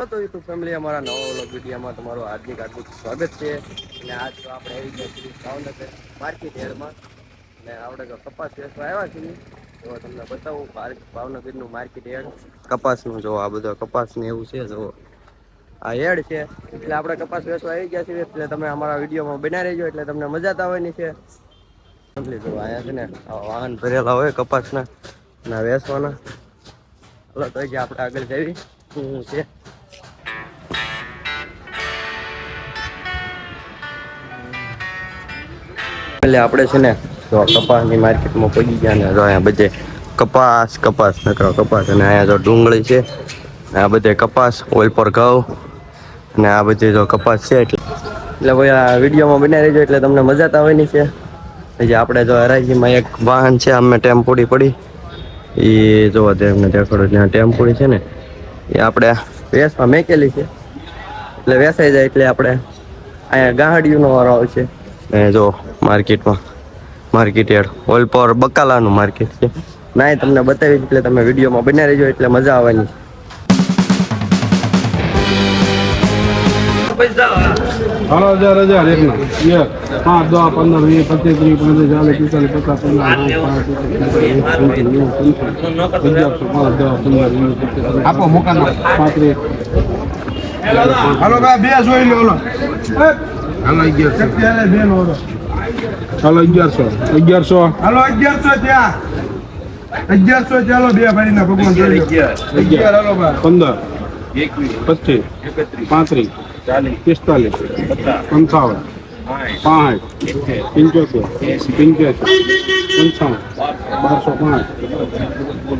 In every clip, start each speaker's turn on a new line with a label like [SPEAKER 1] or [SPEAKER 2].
[SPEAKER 1] તો YouTube family અમારા નવા વ્લોગ વિડીયોમાં તમારું હાર્દિક સ્વાગત છે. અને આજ તો આપણે આવી ગયા છીએ ભાવનગર માર્કેટ યાર્ડમાં અને આપણે કપાસ વેચવા આવ્યા છીએ. તો તમને બતાવું ભાવનગરનું માર્કેટ યાર્ડ કપાસનું. જો આ બધો કપાસ ને એવું છે. જો આ યાર્ડ છે એટલે આપણે કપાસ વેચવા આવી ગયા છીએ. એટલે તમે અમારા વિડીયોમાં બનાવી રહેજો એટલે તમને મજા આવવાની છે. જો અહીંયા છે ને વાહન ભરેલા હોય કપાસના ના વેચવાના. હલો તો આપણે આગળ જઈએ શું છે. એટલે આપણે છે ને તો કપાસની માર્કેટમાં પડી ગયા ને જો અહીંયા બધે કપાસ નકરો કપાસ અને અહીંયા જો ડુંગળી છે. આ બધે કપાસ ઓઇલ પર ઘઉં અને આ બધી જો કપાસ છે. એટલે ભાઈ આ વિડીયોમાં બનાવી રહેજો એટલે તમને મજા આવવાની છે. પછી આપણે જો હરાજીમાં એક વાહન છે અમે ટેમ્પોડી પડી એ જોવા દે એમને દેખાડો. ત્યાં ટેમ્પોડી છે ને એ આપણે વેસમાં મેકેલી છે એટલે વેસાઈ જાય એટલે આપણે અહીંયા ગાહડીઓનો વારો આવશે. જો માર્કેટ યાર્ડ ઓલ પર બકાલાનું માર્કેટ છે ના એ તમને બતાવીશ એટલે તમે વિડીયોમાં બનાવી રહેજો એટલે મજા આવવાની.
[SPEAKER 2] હાલો 1000 એકના 5 10 15 20 25 30 40 50 આપો મોકાનો 35. હાલો ભાઈ બે જોઈ લો. હાલો 1100 હાલો 1100 હાલો 1100 ત્યાં 1100 ચાલો બે ભાઈના ભગવાન 11 હાલો ભાઈ 15 21 25 35 40 45 50 55 55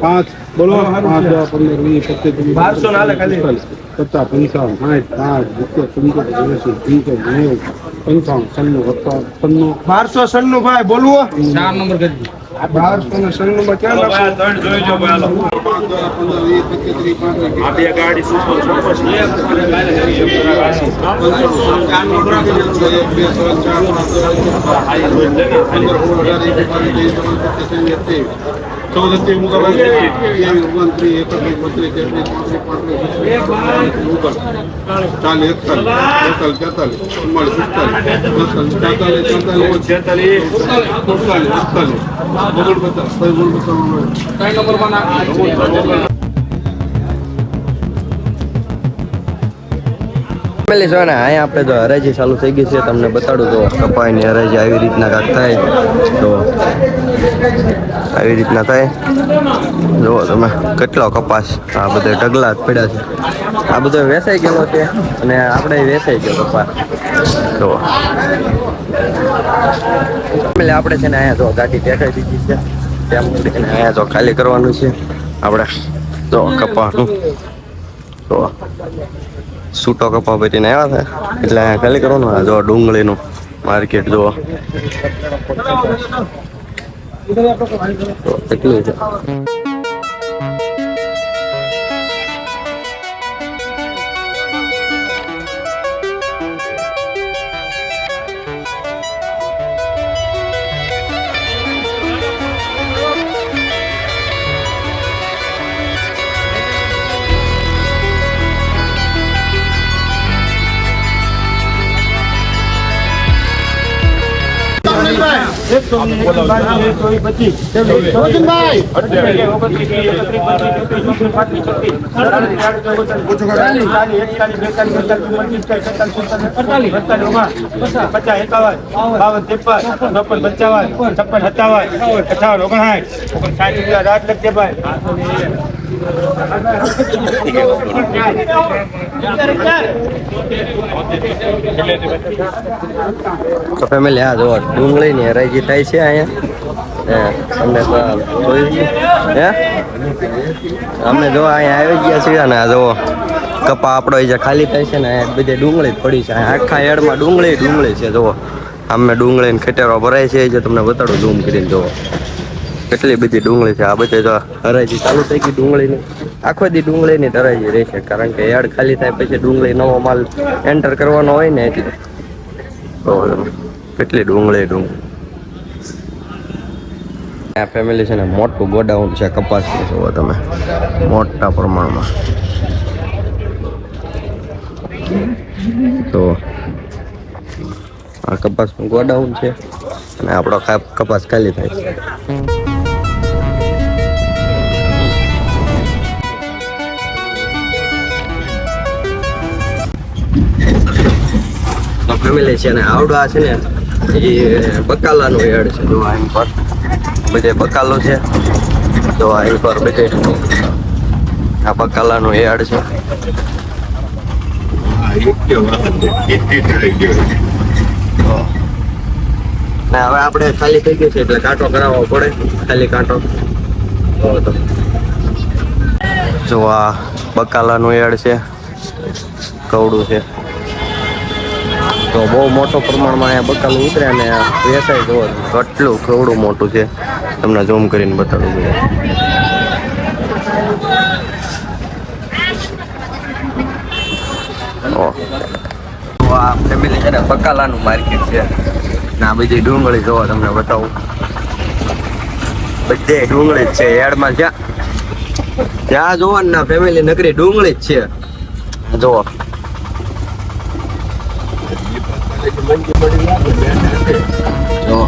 [SPEAKER 2] 5 બોલો 5 10 15 20 25 1200 ખાલી 50 55 1296 ભાઈ બોલવો 4 નંબર કરી 1296 માં ક્યાં લખો 3 જોઈ જો ભાઈ હાલો આ બે ગાડી સુપર ચૌદથી
[SPEAKER 1] ફેમિલી જો ને અહીંયા આપણે તો હરાજી ચાલુ થઈ ગઈ છે. તમને બતાડું તો કપાસની હરાજી આવી રીતના કાંક થાય તો આવી રીતના થાય. જુઓ તમે કેટલો કપાસ આ બધા ઢગલા પડ્યા છે. આ બધો વેચાઈ ગયેલો છે અને આપણે વેચાઈ ગયો કપાસ. જુઓ એટલે આપણે છે ને અહીંયા જો ગાડી દેખાઈ દીધી છે તેમ અહીંયા જો ખાલી કરવાનું છે આપણે. જો કપાસનું તો સૂટો કપા પેટીને આવ્યા છે એટલે અહીંયા ખાલી કરવાનું. જો ડુંગળીનું માર્કેટ જુઓ કેટલું છે. તો ફેમિલી આ જો ડુંગળીની હરાજી થાય છે અહીંયા. તમને જોયું હે અમે જો અહીંયા આવી ગયા છીએ અને આ જુઓ કપા આપણો જે ખાલી થાય છે ને બધે ડુંગળી પડી છે. આખા યાર્ડમાં ડુંગળી છે. જુઓ અમે ડુંગળીને ખેતરો ભરાય છે જે તમને બતાડું ઝૂમ કરીને. જુઓ કેટલી બધી ડુંગળી છે. આ બધે તો હરાજી ચાલુ થઈ ગઈ ડુંગળીની. આખો દી ડુંગળીની હરાજી રહેશે, કારણ કે યાર્ડ ખાલી થાય પછી ડુંગળી નવો માલ એન્ટર કરવાનો હોય ને એટલે. તો કેટલી ડુંગળી. આ ફેમિલી છે ને મોટું ગોડાઉન છે કપાસનું, જુઓ તમે મોટા પ્રમાણમાં. તો આ કપાસનું ગોડાઉન છે અને આપણો કપાસ ખાલી થાય છે. ફેમિલી છે ને આવડા છે ને એ બકાલાનું યાર્ડ છે. જો અહીં પર બધે બકાલો છે. તો અહીં પર બધે આ બકાલાનું યાર્ડ છે. ને હવે આપણે ખાલી થઈ ગઈ છે એટલે કાંટો કરાવવો પડે. ખાલી કાંટો જો આ બકાલાનું યાર્ડ છે, કવડું છે. તો બહુ મોટો પ્રમાણમાં અહીંયા બકાલું ઉતરે અને વેચાય. જુઓ કેટલું કવડું મોટું છે, તમને ઝૂમ કરીને બતાડું છું. આ ફેમિલી છે ને બકાલાનું માર્કેટ છે ને આ બધી ડુંગળી જોવો તમને બતાવું. બધે ડુંગળી જ છે યાર્ડમાં. જ્યાં જોવો ને ફેમિલી નકરી ડુંગળી જ છે. જુઓ જો